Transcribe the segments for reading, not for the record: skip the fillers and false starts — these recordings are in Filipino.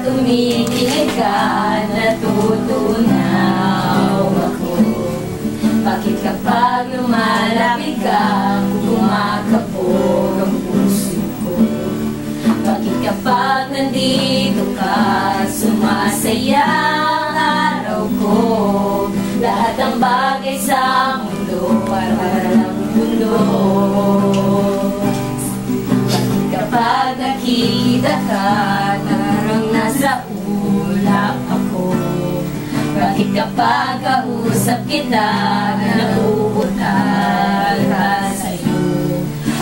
tumitingin ka, natutunaw ako. Bakit kapag lumalapit ka, kumakabog ang puso ko? Bakit kapag nandito ka, sumasaya ang araw ko? Lahat ng bagay sa mundo parang mundo. Bakit kapag nakita ka, parang nasa ulap ako? Bakit kapag kausap kita, nauutal ka sa'yo?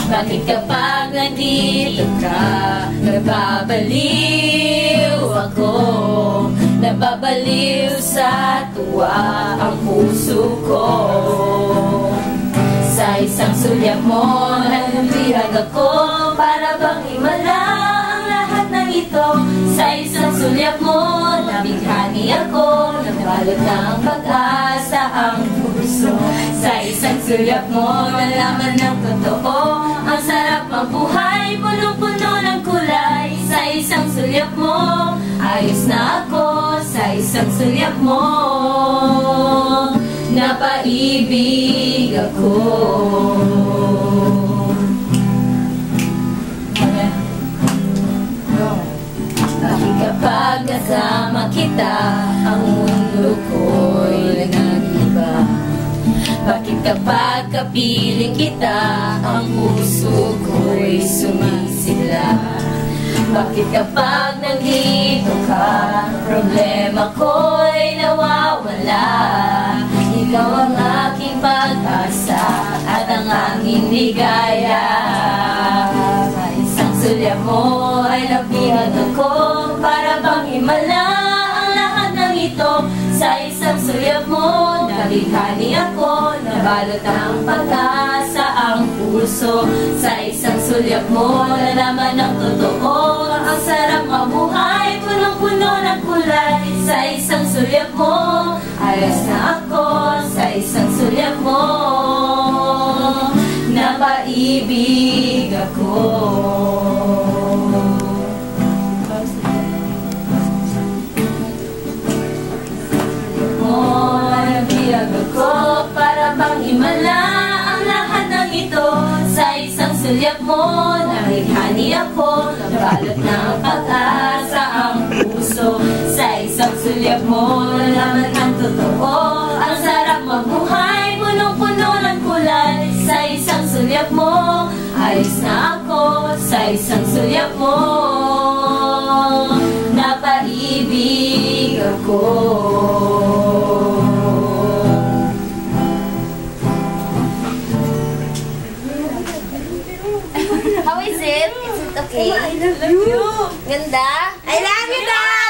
Bakit kapag nandito ka, nababaliw ako? Nababaliw sa tuwa ang puso ko. Sa isang sulyap mo, nabibihag ako, para bang himala ang lahat ng ito. Sa isang sulyap mo, nabighani ako, nabalot ng pag-asa ang puso. Sa isang sulyap mo, nalaman ng totoo, ang sarap mabuhay, punong-puno ng kulay. Sa isang sulyap mo, ayos na ako. Sa isang sulyap mo, napaibig ako. Bakit kapag kasama kita, ang mundo ko'y nag-iba? Bakit kapag kapiling kita, ang puso ko'y sumisigla? Bakit kapag nandito ka, problema ko'y nawawala? Ikaw ang aking pag-asa at ang aking ligaya. Sa isang sulyap mo ay nabihag ako, para bang himala ang lahat ng ito. Sa isang sulyap mo, nabighani ako, nabalot ang pag-asa ang puso. Sa isang sulyap mo, nalaman ng totoo, ang sarap mabuhay, punong-puno ng kulay. Sa isang sulyap mo, ayos na ako. Sa isang sulyap mo, napaibig ako. Nabihag ako, para bang himala ang lahat ng ito. Sa isang sulyap mo, nabighani ako, nabalot ng pag-asa ang puso. Sa isang sulyap mo, nalaman ang totoo, ang sarap mabuhay, punong-puno ng kulay. Sa isang sulyap mo, ayos na ako. Sa isang sulyap mo, napaibig ako. How is it? Is it okay? I love you. Ganda? I love you, Dad!